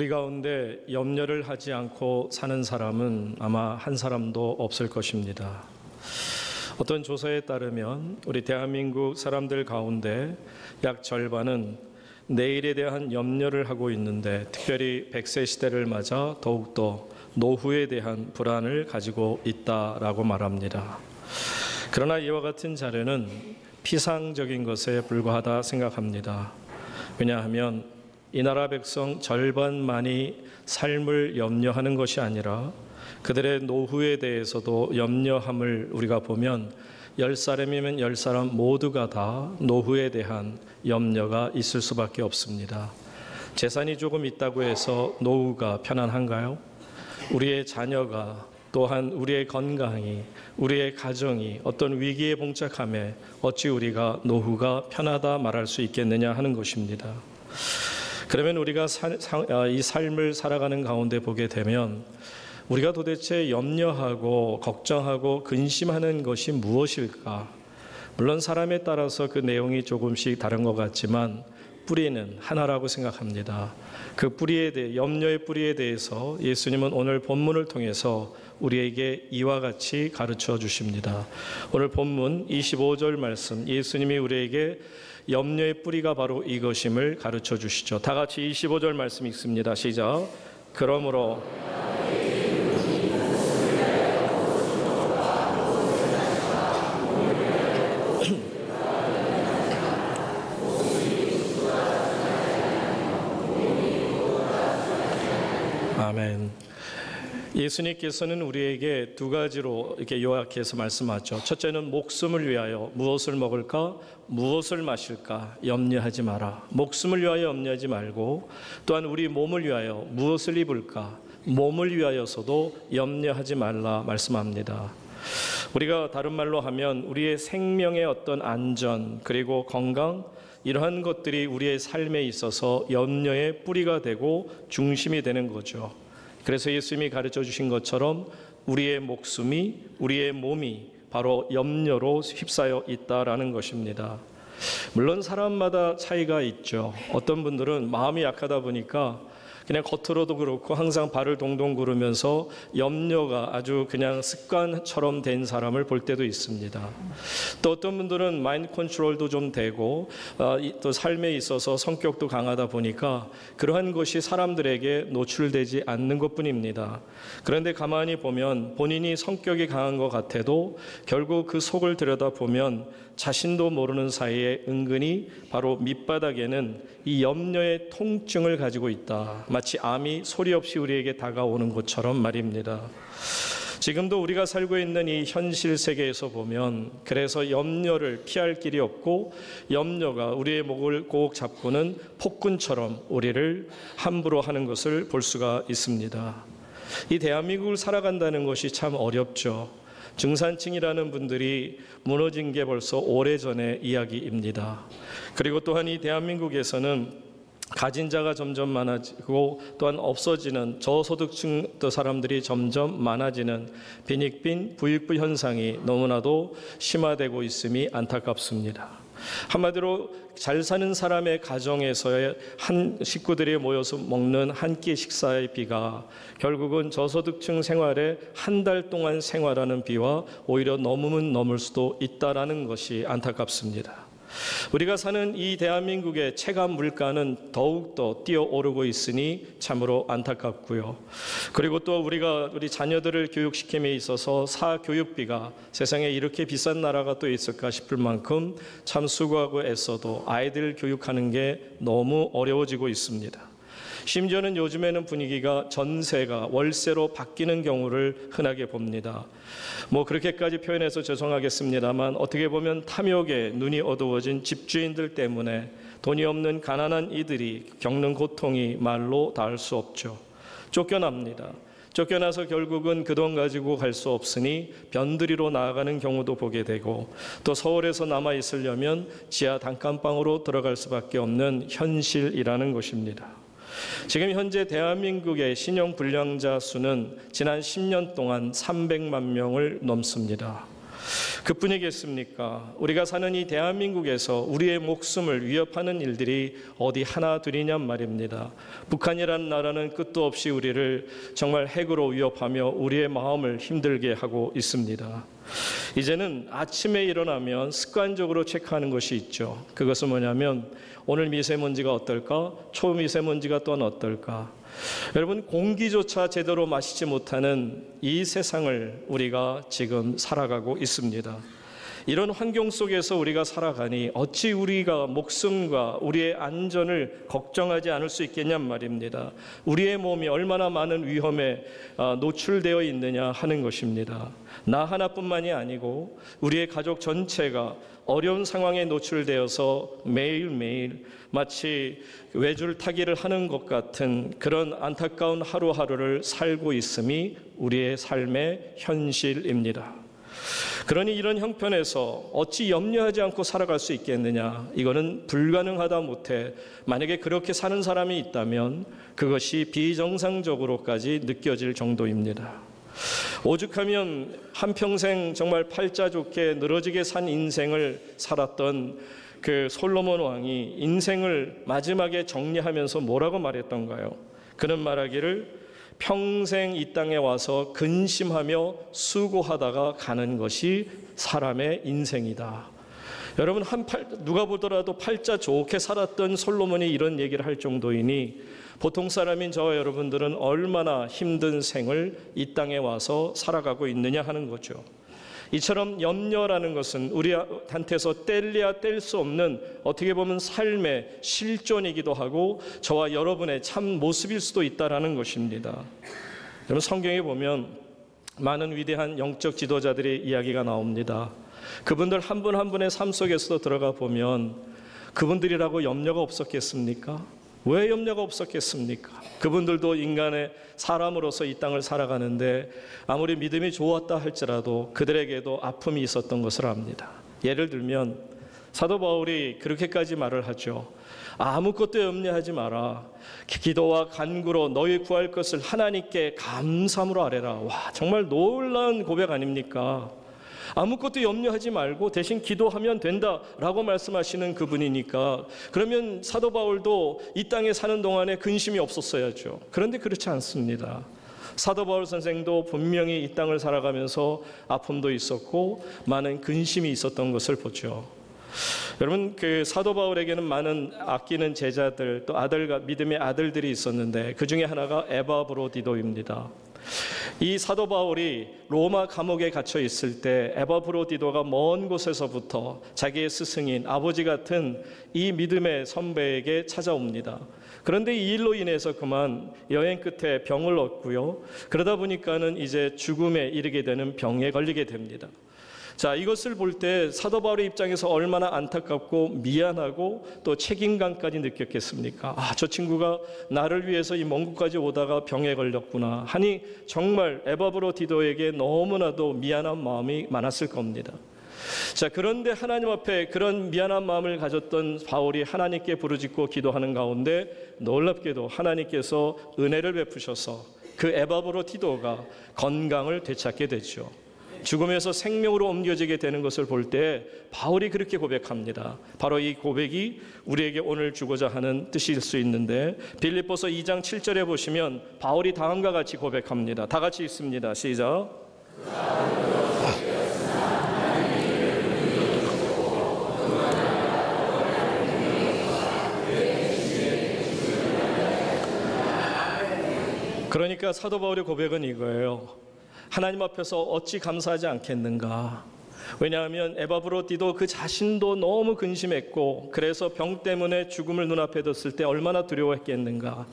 우리 가운데 염려를 하지 않고 사는 사람은 아마 한 사람도 없을 것입니다. 어떤 조사에 따르면 우리 대한민국 사람들 가운데 약 절반은 내일에 대한 염려를 하고 있는데, 특별히 100세 시대를 맞아 더욱더 노후에 대한 불안을 가지고 있다라고 말합니다. 그러나 이와 같은 자료는 피상적인 것에 불과하다 생각합니다. 왜냐하면 이 나라 백성 절반만이 삶을 염려하는 것이 아니라 그들의 노후에 대해서도 염려함을 우리가 보면 10사람이면 10사람 모두가 다 노후에 대한 염려가 있을 수밖에 없습니다. 재산이 조금 있다고 해서 노후가 편안한가요? 우리의 자녀가, 또한 우리의 건강이, 우리의 가정이 어떤 위기에 봉착함에 어찌 우리가 노후가 편하다 말할 수 있겠느냐 하는 것입니다. 그러면 우리가 이 삶을 살아가는 가운데 보게 되면 우리가 도대체 염려하고 걱정하고 근심하는 것이 무엇일까? 물론 사람에 따라서 그 내용이 조금씩 다른 것 같지만 뿌리는 하나라고 생각합니다. 그 뿌리에 대해, 염려의 뿌리에 대해서 예수님은 오늘 본문을 통해서 우리에게 이와 같이 가르쳐 주십니다. 오늘 본문 25절 말씀, 예수님이 우리에게 염려의 뿌리가 바로 이것임을 가르쳐 주시죠. 다 같이 25절 말씀 읽습니다. 시작. 그러므로 아멘. 예수님께서는 우리에게 두 가지로 이렇게 요약해서 말씀하죠. 첫째는 목숨을 위하여 무엇을 먹을까, 무엇을 마실까 염려하지 마라. 목숨을 위하여 염려하지 말고, 또한 우리 몸을 위하여 무엇을 입을까, 몸을 위하여서도 염려하지 말라 말씀합니다. 우리가 다른 말로 하면 우리의 생명의 어떤 안전 그리고 건강, 이러한 것들이 우리의 삶에 있어서 염려의 뿌리가 되고 중심이 되는 거죠. 그래서 예수님이 가르쳐 주신 것처럼 우리의 목숨이, 우리의 몸이 바로 염려로 휩싸여 있다라는 것입니다. 물론 사람마다 차이가 있죠. 어떤 분들은 마음이 약하다 보니까 그냥 겉으로도 그렇고 항상 발을 동동 구르면서 염려가 아주 그냥 습관처럼 된 사람을 볼 때도 있습니다. 또 어떤 분들은 마인드 컨트롤도 좀 되고 또 삶에 있어서 성격도 강하다 보니까 그러한 것이 사람들에게 노출되지 않는 것뿐입니다. 그런데 가만히 보면 본인이 성격이 강한 것 같아도 결국 그 속을 들여다보면 자신도 모르는 사이에 은근히 바로 밑바닥에는 이 염려의 통증을 가지고 있다. 마치 암이 소리 없이 우리에게 다가오는 것처럼 말입니다. 지금도 우리가 살고 있는 이 현실 세계에서 보면 그래서 염려를 피할 길이 없고 염려가 우리의 목을 꼭 잡고는 폭군처럼 우리를 함부로 하는 것을 볼 수가 있습니다. 이 대한민국을 살아간다는 것이 참 어렵죠. 중산층이라는 분들이 무너진 게 벌써 오래전의 이야기입니다. 그리고 또한 이 대한민국에서는 가진 자가 점점 많아지고 또한 없어지는 저소득층 사람들이 점점 많아지는 빈익빈 부익부 현상이 너무나도 심화되고 있음이 안타깝습니다. 한마디로 잘 사는 사람의 가정에서의 한 식구들이 모여서 먹는 한 끼 식사의 비가 결국은 저소득층 생활에 한 달 동안 생활하는 비와 오히려 넘으면 넘을 수도 있다라는 것이 안타깝습니다. 우리가 사는 이 대한민국의 체감 물가는 더욱더 뛰어오르고 있으니 참으로 안타깝고요. 그리고 또 우리가 우리 자녀들을 교육시킴에 있어서 사교육비가 세상에 이렇게 비싼 나라가 또 있을까 싶을 만큼 참 수고하고 애써도 아이들 교육하는 게 너무 어려워지고 있습니다. 심지어는 요즘에는 분위기가 전세가 월세로 바뀌는 경우를 흔하게 봅니다. 그렇게까지 표현해서 죄송하겠습니다만 어떻게 보면 탐욕에 눈이 어두워진 집주인들 때문에 돈이 없는 가난한 이들이 겪는 고통이 말로 닿을 수 없죠. 쫓겨납니다. 쫓겨나서 결국은 그 돈 가지고 갈 수 없으니 변두리로 나아가는 경우도 보게 되고, 또 서울에서 남아 있으려면 지하 단칸방으로 들어갈 수밖에 없는 현실이라는 것입니다. 지금 현재 대한민국의 신용불량자 수는 지난 10년 동안 300만 명을 넘습니다. 그뿐이겠습니까? 우리가 사는 이 대한민국에서 우리의 목숨을 위협하는 일들이 어디 하나 둘이냔 말입니다. 북한이라는 나라는 끝도 없이 우리를 정말 핵으로 위협하며 우리의 마음을 힘들게 하고 있습니다. 이제는 아침에 일어나면 습관적으로 체크하는 것이 있죠. 그것은 뭐냐면 오늘 미세먼지가 어떨까? 초미세먼지가 또한 어떨까? 여러분, 공기조차 제대로 마시지 못하는 이 세상을 우리가 지금 살아가고 있습니다. 이런 환경 속에서 우리가 살아가니 어찌 우리가 목숨과 우리의 안전을 걱정하지 않을 수 있겠냔 말입니다. 우리의 몸이 얼마나 많은 위험에 노출되어 있느냐 하는 것입니다. 나 하나뿐만이 아니고 우리의 가족 전체가 어려운 상황에 노출되어서 매일매일 마치 외줄 타기를 하는 것 같은 그런 안타까운 하루하루를 살고 있음이 우리의 삶의 현실입니다. 그러니 이런 형편에서 어찌 염려하지 않고 살아갈 수 있겠느냐? 이거는 불가능하다 못해 만약에 그렇게 사는 사람이 있다면 그것이 비정상적으로까지 느껴질 정도입니다. 오죽하면 한평생 정말 팔자 좋게 늘어지게 산 인생을 살았던 그 솔로몬 왕이 인생을 마지막에 정리하면서 뭐라고 말했던가요? 그는 말하기를 평생 이 땅에 와서 근심하며 수고하다가 가는 것이 사람의 인생이다. 여러분, 누가 보더라도 팔자 좋게 살았던 솔로몬이 이런 얘기를 할 정도이니 보통 사람인 저와 여러분들은 얼마나 힘든 생을 이 땅에 와서 살아가고 있느냐 하는 거죠. 이처럼 염려라는 것은 우리한테서 뗄래야 뗄 수 없는 어떻게 보면 삶의 실존이기도 하고 저와 여러분의 참 모습일 수도 있다라는 것입니다. 여러분, 성경에 보면 많은 위대한 영적 지도자들의 이야기가 나옵니다. 그분들 한 분 한 분의 삶 속에서도 들어가 보면 그분들이라고 염려가 없었겠습니까? 왜 염려가 없었겠습니까? 그분들도 인간의 사람으로서 이 땅을 살아가는데 아무리 믿음이 좋았다 할지라도 그들에게도 아픔이 있었던 것을 압니다. 예를 들면 사도 바울이 그렇게까지 말을 하죠. 아무것도 염려하지 마라. 기도와 간구로 너희 구할 것을 하나님께 감사함으로 아뢰라. 와, 정말 놀라운 고백 아닙니까? 아무것도 염려하지 말고 대신 기도하면 된다라고 말씀하시는 그분이니까 그러면 사도 바울도 이 땅에 사는 동안에 근심이 없었어야죠. 그런데 그렇지 않습니다. 사도 바울 선생도 분명히 이 땅을 살아가면서 아픔도 있었고 많은 근심이 있었던 것을 보죠. 여러분, 그 사도 바울에게는 많은 아끼는 제자들 또 믿음의 아들들이 있었는데 그 중에 하나가 에바브로디도입니다. 이 사도 바울이 로마 감옥에 갇혀 있을 때 에바브로디도가 먼 곳에서부터 자기의 스승인 아버지 같은 이 믿음의 선배에게 찾아옵니다. 그런데 이 일로 인해서 그만 여행 끝에 병을 얻고요. 그러다 보니까는 이제 죽음에 이르게 되는 병에 걸리게 됩니다. 자, 이것을 볼 때 사도 바울의 입장에서 얼마나 안타깝고 미안하고 또 책임감까지 느꼈겠습니까? 아, 저 친구가 나를 위해서 이 먼 곳까지 오다가 병에 걸렸구나 하니 정말 에바브로디도에게 너무나도 미안한 마음이 많았을 겁니다. 자, 그런데 하나님 앞에 그런 미안한 마음을 가졌던 바울이 하나님께 부르짖고 기도하는 가운데 놀랍게도 하나님께서 은혜를 베푸셔서 그 에바브로디도가 건강을 되찾게 되죠. 죽음에서 생명으로 옮겨지게 되는 것을 볼 때 바울이 그렇게 고백합니다. 바로 이 고백이 우리에게 오늘 주고자 하는 뜻일 수 있는데 빌립보서 2장 7절에 보시면 바울이 다음과 같이 고백합니다. 다 같이 읽습니다. 시작. 그러니까 사도 바울의 고백은 이거예요. 하나님 앞에서 어찌 감사하지 않겠는가? 왜냐하면 에바브로디도 그 자신도 너무 근심했고 그래서 병 때문에 죽음을 눈앞에 뒀을 때 얼마나 두려워했겠는가?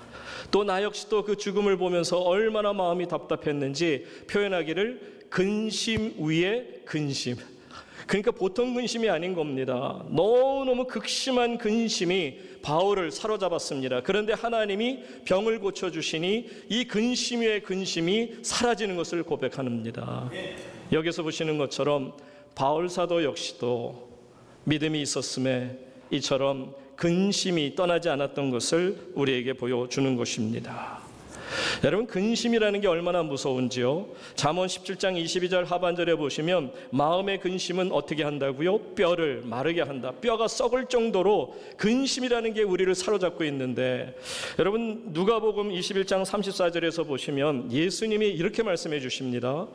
또 나 역시도 그 죽음을 보면서 얼마나 마음이 답답했는지 표현하기를 근심 위에 근심. 그러니까 보통 근심이 아닌 겁니다. 너무너무 극심한 근심이 바울을 사로잡았습니다. 그런데 하나님이 병을 고쳐주시니 이 근심 위의 근심이 사라지는 것을 고백합니다. 여기서 보시는 것처럼 바울 사도 역시도 믿음이 있었음에 이처럼 근심이 떠나지 않았던 것을 우리에게 보여주는 것입니다. 여러분, 근심이라는 게 얼마나 무서운지요. 잠언 17장 22절 하반절에 보시면 마음의 근심은 어떻게 한다고요? 뼈를 마르게 한다. 뼈가 썩을 정도로 근심이라는 게 우리를 사로잡고 있는데, 여러분 누가복음 21장 34절에서 보시면 예수님이 이렇게 말씀해 주십니다.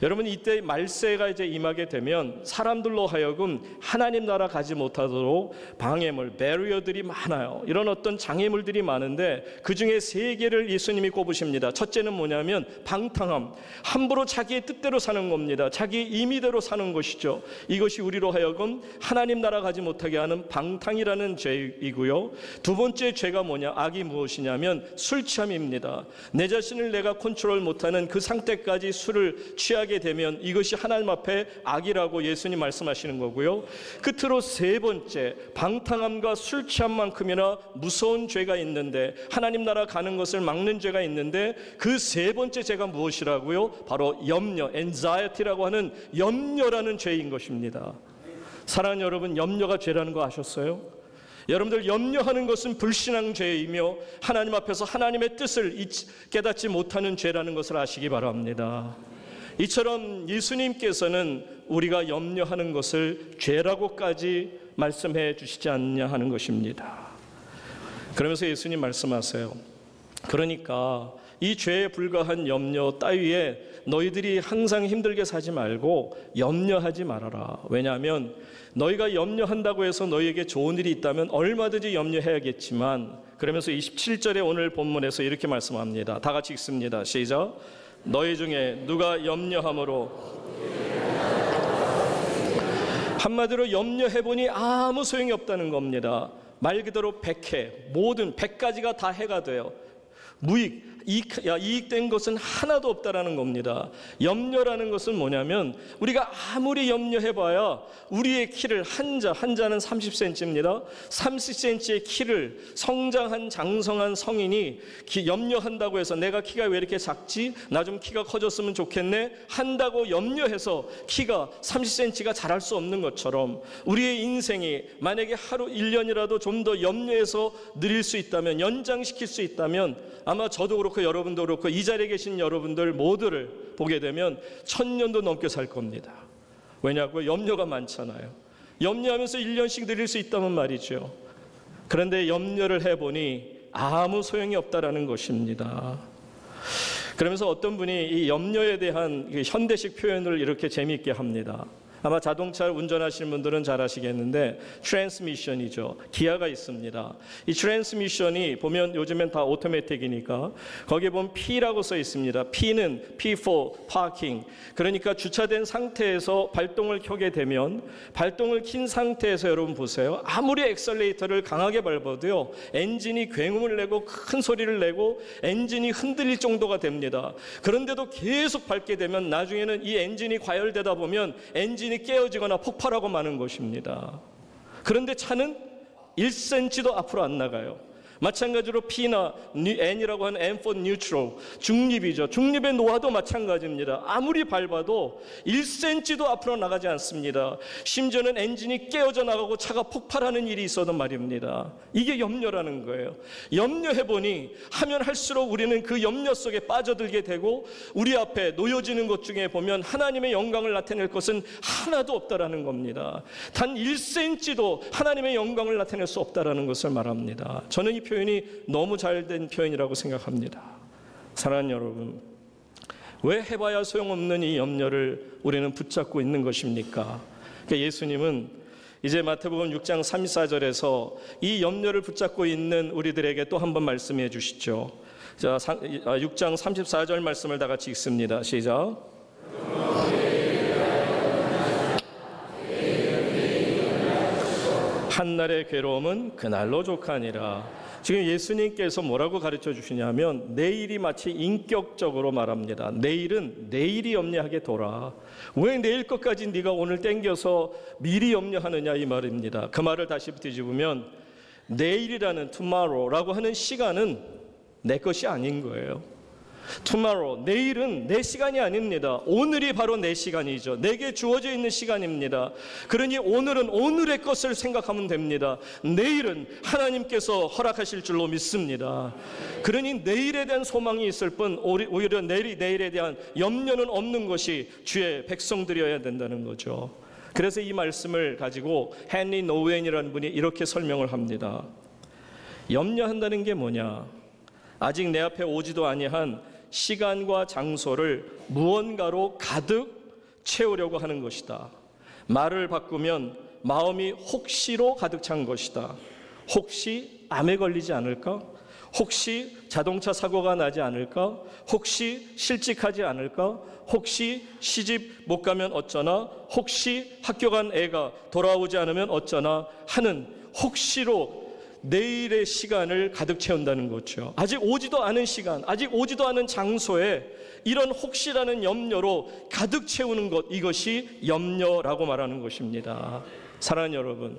여러분, 이때 말세가 이제 임하게 되면 사람들로 하여금 하나님 나라 가지 못하도록 방해물, 배리어들이 많아요. 이런 어떤 장애물들이 많은데 그 중에 세 개를 예수님이 꼽으십니다. 첫째는 뭐냐면 방탕함, 함부로 자기의 뜻대로 사는 겁니다. 자기 임의대로 사는 것이죠. 이것이 우리로 하여금 하나님 나라 가지 못하게 하는 방탕이라는 죄이고요. 두 번째 죄가 뭐냐, 악이 무엇이냐면 술 취함입니다. 내 자신을 내가 컨트롤 못하는 그 상태까지 술을 취하게 되면 이것이 하나님 앞에 악이라고 예수님 말씀하시는 거고요. 끝으로 세 번째, 방탕함과 술 취함만큼이나 무서운 죄가 있는데, 하나님 나라 가는 것을 막는 죄가 있는데, 그 세 번째 죄가 무엇이라고요? 바로 염려, anxiety라고 하는 염려라는 죄인 것입니다. 사랑하는 여러분, 염려가 죄라는 거 아셨어요? 여러분들, 염려하는 것은 불신앙 죄이며 하나님 앞에서 하나님의 뜻을 깨닫지 못하는 죄라는 것을 아시기 바랍니다. 이처럼 예수님께서는 우리가 염려하는 것을 죄라고까지 말씀해 주시지 않냐 하는 것입니다. 그러면서 예수님 말씀하세요. 그러니까 이 죄에 불과한 염려 따위에 너희들이 항상 힘들게 사지 말고 염려하지 말아라. 왜냐하면 너희가 염려한다고 해서 너희에게 좋은 일이 있다면 얼마든지 염려해야겠지만, 그러면서 27절에 오늘 본문에서 이렇게 말씀합니다. 다 같이 읽습니다. 시작. 너희 중에 누가 염려함으로, 한마디로 염려해보니 아무 소용이 없다는 겁니다. 말 그대로 백해, 모든 100가지가 다 해가 돼요. 이익된 것은 하나도 없다라는 겁니다. 염려라는 것은 뭐냐면, 우리가 아무리 염려해봐야 우리의 키를 한자는 30cm입니다. 30cm의 키를 성장한 장성한 성인이 염려한다고 해서 내가 키가 왜 이렇게 작지? 나 좀 키가 커졌으면 좋겠네 한다고 염려해서 키가 30cm가 자랄 수 없는 것처럼, 우리의 인생이 만약에 하루 1년이라도 좀 더 염려해서 늘릴 수 있다면, 연장시킬 수 있다면, 아마 저도 그렇고 여러분도 그렇고 이 자리에 계신 여러분들 모두를 보게 되면 1000년도 넘게 살 겁니다. 왜냐고요? 염려가 많잖아요. 염려하면서 1년씩 늘릴 수 있다면 말이죠. 그런데 염려를 해보니 아무 소용이 없다라는 것입니다. 그러면서 어떤 분이 이 염려에 대한 현대식 표현을 이렇게 재미있게 합니다. 아마 자동차를 운전하시는 분들은 잘 아시겠는데, 트랜스미션이죠. 기아가 있습니다. 이 트랜스미션이 보면 요즘엔 다 오토매틱이니까 거기에 보면 P라고 써 있습니다. P는 P for parking. 그러니까 주차된 상태에서 발동을 켜게 되면, 발동을 킨 상태에서 여러분 보세요. 아무리 엑셀레이터를 강하게 밟아도요, 엔진이 굉음을 내고 큰 소리를 내고 엔진이 흔들릴 정도가 됩니다. 그런데도 계속 밟게 되면 나중에는 이 엔진이 과열되다 보면 엔진이 깨어지거나 폭발하고 마는 것입니다. 그런데 차는 1cm도 앞으로 안 나가요. 마찬가지로 P나 N이라고 하는 N for neutral, 중립이죠. 중립의 노화도 마찬가지입니다. 아무리 밟아도 1cm도 앞으로 나가지 않습니다. 심지어는 엔진이 깨어져 나가고 차가 폭발하는 일이 있어도 말입니다. 이게 염려라는 거예요. 염려해보니 하면 할수록 우리는 그 염려 속에 빠져들게 되고, 우리 앞에 놓여지는 것 중에 보면 하나님의 영광을 나타낼 것은 하나도 없다라는 겁니다. 단 1cm도 하나님의 영광을 나타낼 수 없다라는 것을 말합니다. 저는 이 표현이 너무 잘된 표현이라고 생각합니다. 사랑하는 여러분, 왜 해봐야 소용없는 이 염려를 우리는 붙잡고 있는 것입니까? 그러니까 예수님은 이제 마태복음 6장 34절에서 이 염려를 붙잡고 있는 우리들에게 또 한 번 말씀해 주시죠. 자, 6장 34절 말씀을 다 같이 읽습니다. 시작. 한날의 괴로움은 그날로 족하니라. 지금 예수님께서 뭐라고 가르쳐 주시냐면, 내일이 마치 인격적으로 말합니다. 내일은 내일이 염려하게 둬라. 왜 내일 것까지 네가 오늘 땡겨서 미리 염려하느냐 이 말입니다. 그 말을 다시 뒤집으면, 내일이라는 tomorrow라고 하는 시간은 내 것이 아닌 거예요. tomorrow, 내일은 내 시간이 아닙니다. 오늘이 바로 내 시간이죠. 내게 주어져 있는 시간입니다. 그러니 오늘은 오늘의 것을 생각하면 됩니다. 내일은 하나님께서 허락하실 줄로 믿습니다. 그러니 내일에 대한 소망이 있을 뿐 오히려 내일에 대한 염려는 없는 것이 주의 백성들이어야 된다는 거죠. 그래서 이 말씀을 가지고 헨리 노웬이라는 분이 이렇게 설명을 합니다. 염려한다는 게 뭐냐? 아직 내 앞에 오지도 아니한 시간과 장소를 무언가로 가득 채우려고 하는 것이다. 말을 바꾸면 마음이 혹시로 가득 찬 것이다. 혹시 암에 걸리지 않을까? 혹시 자동차 사고가 나지 않을까? 혹시 실직하지 않을까? 혹시 시집 못 가면 어쩌나? 혹시 학교 간 애가 돌아오지 않으면 어쩌나? 하는 혹시로 내일의 시간을 가득 채운다는 거죠. 아직 오지도 않은 시간, 아직 오지도 않은 장소에 이런 혹시라는 염려로 가득 채우는 것, 이것이 염려라고 말하는 것입니다. 사랑하는 여러분,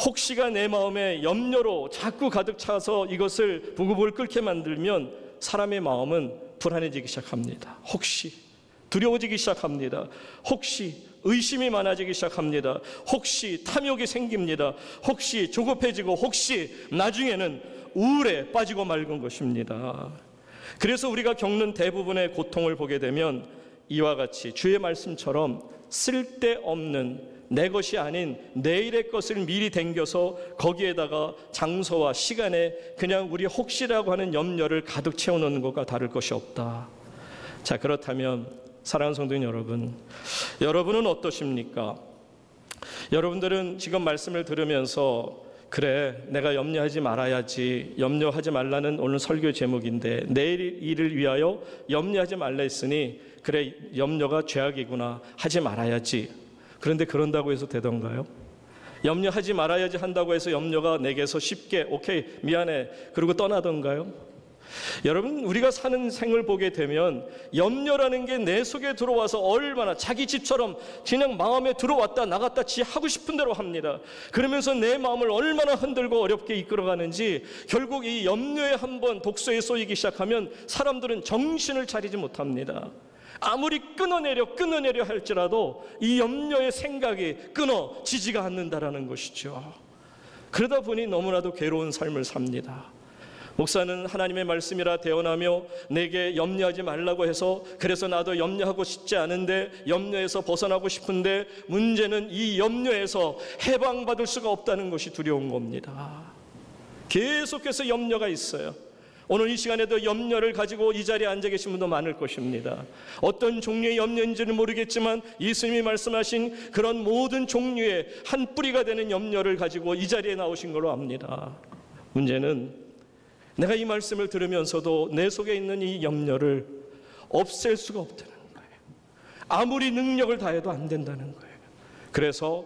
혹시가 내 마음에 염려로 자꾸 가득 차서 이것을 부글부글 끓게 만들면 사람의 마음은 불안해지기 시작합니다. 혹시 두려워지기 시작합니다. 혹시 의심이 많아지기 시작합니다. 혹시 탐욕이 생깁니다. 혹시 조급해지고 혹시 나중에는 우울에 빠지고 말건 것입니다. 그래서 우리가 겪는 대부분의 고통을 보게 되면 이와 같이 주의 말씀처럼 쓸데없는 내 것이 아닌 내일의 것을 미리 댕겨서 거기에다가 장소와 시간에 그냥 우리 혹시라고 하는 염려를 가득 채워놓는 것과 다를 것이 없다. 자, 그렇다면 사랑하는 성도님 여러분, 여러분은 어떠십니까? 여러분들은 지금 말씀을 들으면서 그래, 내가 염려하지 말아야지, 염려하지 말라는 오늘 설교 제목인데 내일 일을 위하여 염려하지 말라 했으니 그래, 염려가 죄악이구나, 하지 말아야지. 그런데 그런다고 해서 되던가요? 염려하지 말아야지 한다고 해서 염려가 내게서 쉽게 오케이 미안해 그러고 떠나던가요? 여러분, 우리가 사는 생을 보게 되면 염려라는 게 내 속에 들어와서 얼마나 자기 집처럼 그냥 마음에 들어왔다 나갔다 지 하고 싶은 대로 합니다. 그러면서 내 마음을 얼마나 흔들고 어렵게 이끌어가는지 결국 이 염려에 한번 독소에 쏘이기 시작하면 사람들은 정신을 차리지 못합니다. 아무리 끊어내려 할지라도 이 염려의 생각이 끊어지지가 않는다라는 것이죠. 그러다 보니 너무나도 괴로운 삶을 삽니다. 목사는 하나님의 말씀이라 대언하며 내게 염려하지 말라고 해서 그래서 나도 염려하고 싶지 않은데 염려에서 벗어나고 싶은데 문제는 이 염려에서 해방받을 수가 없다는 것이 두려운 겁니다. 계속해서 염려가 있어요. 오늘 이 시간에도 염려를 가지고 이 자리에 앉아 계신 분도 많을 것입니다. 어떤 종류의 염려인지는 모르겠지만 예수님이 말씀하신 그런 모든 종류의 한 뿌리가 되는 염려를 가지고 이 자리에 나오신 걸로 압니다. 문제는 내가 이 말씀을 들으면서도 내 속에 있는 이 염려를 없앨 수가 없다는 거예요. 아무리 능력을 다해도 안 된다는 거예요. 그래서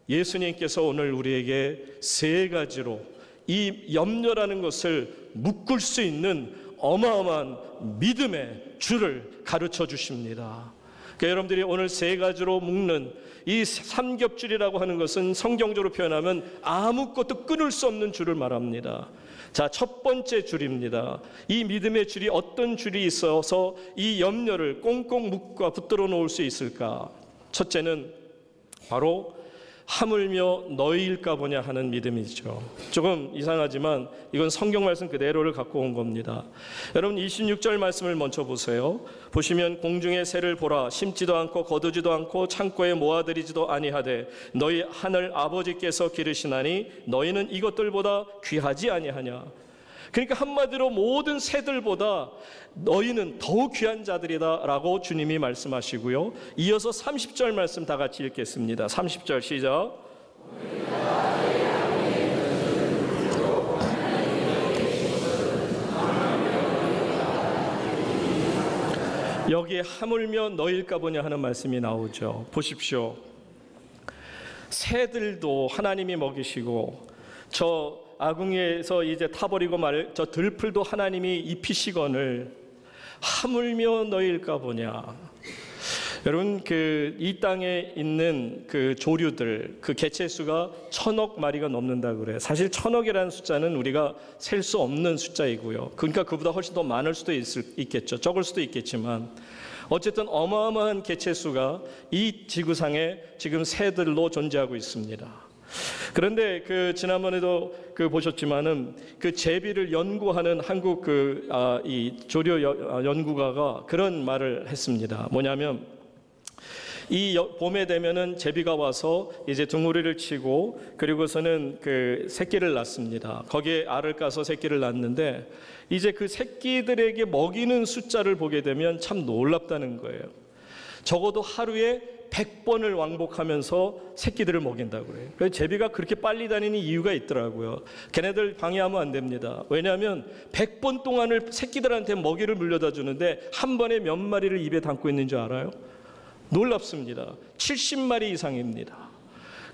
예수님께서 오늘 우리에게 세 가지로 이 염려라는 것을 묶을 수 있는 어마어마한 믿음의 줄을 가르쳐 주십니다. 그러니까 여러분들이 오늘 세 가지로 묶는 이 삼겹줄이라고 하는 것은 성경적으로 표현하면 아무것도 끊을 수 없는 줄을 말합니다. 자, 첫 번째 줄입니다. 이 믿음의 줄이 어떤 줄이 있어서 이 염려를 꽁꽁 묶고 붙들어 놓을 수 있을까? 첫째는 바로 하물며 너희일까 보냐 하는 믿음이죠. 조금 이상하지만 이건 성경 말씀 그대로를 갖고 온 겁니다. 여러분 26절 말씀을 먼저 보세요. 보시면 공중의 새를 보라, 심지도 않고 거두지도 않고 창고에 모아들이지도 아니하되 너희 하늘 아버지께서 기르시나니 너희는 이것들보다 귀하지 아니하냐. 그러니까 한마디로 모든 새들보다 너희는 더욱 귀한 자들이다 라고 주님이 말씀하시고요. 이어서 30절 말씀 다 같이 읽겠습니다. 30절 시작. 여기에 하물며 너희일까 보냐 하는 말씀이 나오죠. 보십시오. 새들도 하나님이 먹이시고 저 아궁이에서 이제 타버리고 말 저 들풀도 하나님이 입히시거늘 하물며 너희일까 보냐. 여러분, 이 땅에 있는 그 조류들, 그 개체 수가 1,000억 마리가 넘는다 그래요. 사실 1,000억이라는 숫자는 우리가 셀 수 없는 숫자이고요. 그러니까 그보다 훨씬 더 많을 수도 있겠죠. 적을 수도 있겠지만 어쨌든 어마어마한 개체 수가 이 지구상에 지금 새들로 존재하고 있습니다. 그런데 지난번에도 보셨지만은 제비를 연구하는 한국 이 조류 연구가가 그런 말을 했습니다. 뭐냐면 이 봄에 되면은 제비가 와서 이제 둥우리를 치고 그리고서는 새끼를 낳습니다. 거기에 알을 까서 새끼를 낳는데 이제 그 새끼들에게 먹이는 숫자를 보게 되면 참 놀랍다는 거예요. 적어도 하루에 100번을 왕복하면서 새끼들을 먹인다고 그래요. 그래서 제비가 그렇게 빨리 다니는 이유가 있더라고요. 걔네들 방해하면 안 됩니다. 왜냐하면 100번 동안을 새끼들한테 먹이를 물려다 주는데 한 번에 몇 마리를 입에 담고 있는 줄 알아요? 놀랍습니다. 70마리 이상입니다.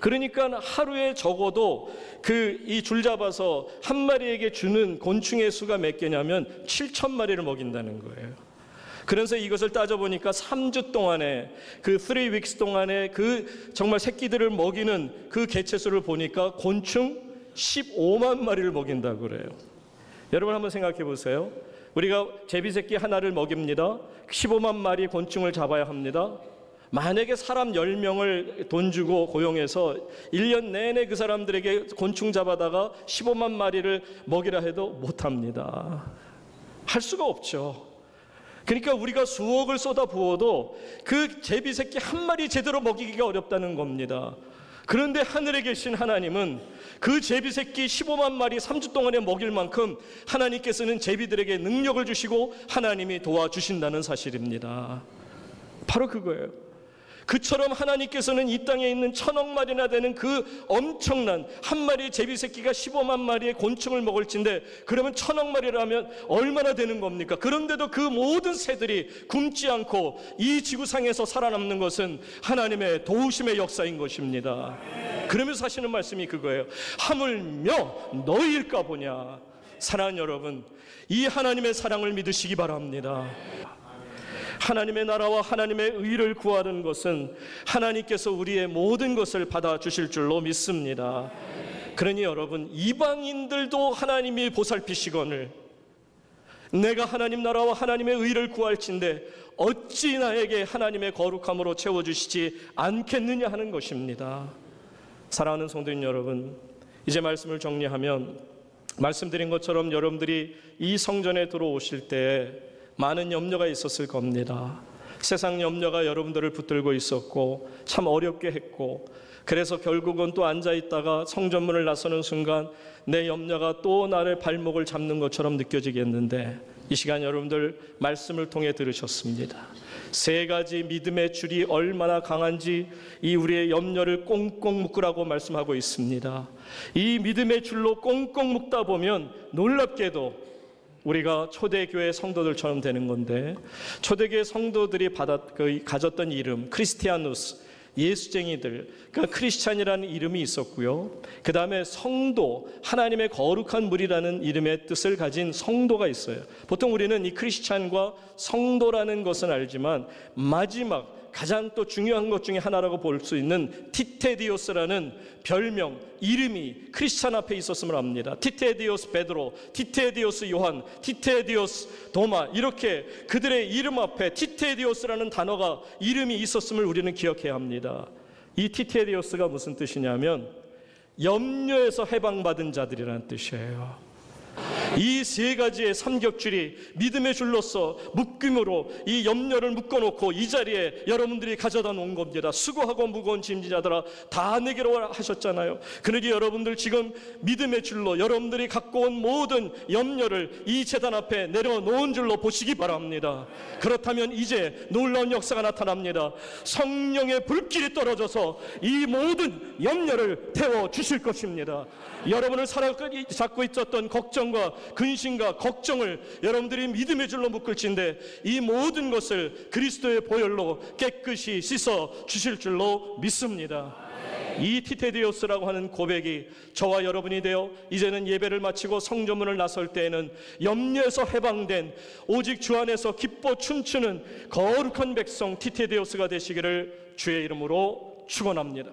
그러니까 하루에 적어도 이 줄 잡아서 한 마리에게 주는 곤충의 수가 몇 개냐면 7,000마리를 먹인다는 거예요. 그래서 이것을 따져보니까 3주 동안에 3 weeks 동안에 정말 새끼들을 먹이는 그 개체수를 보니까 곤충 15만 마리를 먹인다고 그래요. 여러분 한번 생각해 보세요. 우리가 제비새끼 하나를 먹입니다. 15만 마리 곤충을 잡아야 합니다. 만약에 사람 10명을 돈 주고 고용해서 1년 내내 그 사람들에게 곤충 잡아다가 15만 마리를 먹이라 해도 못합니다. 할 수가 없죠. 그러니까 우리가 수억을 쏟아 부어도 그 제비새끼 한 마리 제대로 먹이기가 어렵다는 겁니다. 그런데 하늘에 계신 하나님은 그 제비새끼 15만 마리 3주 동안에 먹일 만큼 하나님께서는 제비들에게 능력을 주시고 하나님이 도와주신다는 사실입니다. 바로 그거예요. 그처럼 하나님께서는 이 땅에 있는 1,000억 마리나 되는 그 엄청난 한 마리의 제비새끼가 15만 마리의 곤충을 먹을진데 그러면 1,000억 마리라면 얼마나 되는 겁니까? 그런데도 그 모든 새들이 굶지 않고 이 지구상에서 살아남는 것은 하나님의 도우심의 역사인 것입니다. 그러면서 하시는 말씀이 그거예요. 하물며 너희일까 보냐. 사랑하는 여러분, 이 하나님의 사랑을 믿으시기 바랍니다. 하나님의 나라와 하나님의 의를 구하는 것은 하나님께서 우리의 모든 것을 받아주실 줄로 믿습니다. 그러니 여러분, 이방인들도 하나님이 보살피시거늘 내가 하나님 나라와 하나님의 의를 구할진대 어찌 나에게 하나님의 거룩함으로 채워주시지 않겠느냐 하는 것입니다. 사랑하는 성도님 여러분, 이제 말씀을 정리하면 말씀드린 것처럼 여러분들이 이 성전에 들어오실 때 많은 염려가 있었을 겁니다. 세상 염려가 여러분들을 붙들고 있었고 참 어렵게 했고 그래서 결국은 또 앉아있다가 성전문을 나서는 순간 내 염려가 또 나를 발목을 잡는 것처럼 느껴지겠는데 이 시간 여러분들 말씀을 통해 들으셨습니다. 3가지 믿음의 줄이 얼마나 강한지 이 우리의 염려를 꽁꽁 묶으라고 말씀하고 있습니다. 이 믿음의 줄로 꽁꽁 묶다 보면 놀랍게도 우리가 초대교회 성도들처럼 되는 건데 초대교회 성도들이 가졌던 이름 크리스티아누스, 예수쟁이들, 그러니까 크리스찬이라는 이름이 있었고요. 그 다음에 성도, 하나님의 거룩한 무리라는 이름의 뜻을 가진 성도가 있어요. 보통 우리는 이 크리스찬과 성도라는 것은 알지만 마지막 가장 또 중요한 것 중에 하나라고 볼 수 있는 티테디오스라는 별명, 이름이 크리스찬 앞에 있었음을 압니다. 티테디오스 베드로, 티테디오스 요한, 티테디오스 도마, 이렇게 그들의 이름 앞에 티테디오스라는 단어가 이름이 있었음을 우리는 기억해야 합니다. 이 티테디오스가 무슨 뜻이냐면 염려에서 해방받은 자들이라는 뜻이에요. 이 3가지의 삼겹줄이 믿음의 줄로서 묶임으로 이 염려를 묶어놓고 이 자리에 여러분들이 가져다 놓은 겁니다. 수고하고 무거운 짐지자들아 다 내게로 하셨잖아요. 그러니 여러분들 지금 믿음의 줄로 여러분들이 갖고 온 모든 염려를 이 제단 앞에 내려놓은 줄로 보시기 바랍니다. 그렇다면 이제 놀라운 역사가 나타납니다. 성령의 불길이 떨어져서 이 모든 염려를 태워주실 것입니다. 여러분을 사로잡고 있었던 걱정과 근심과 걱정을 여러분들이 믿음의 줄로 묶을진데 이 모든 것을 그리스도의 보혈로 깨끗이 씻어 주실 줄로 믿습니다. 이 티테디오스라고 하는 고백이 저와 여러분이 되어 이제는 예배를 마치고 성전문을 나설 때에는 염려에서 해방된 오직 주 안에서 기뻐 춤추는 거룩한 백성 티테디오스가 되시기를 주의 이름으로 축원합니다.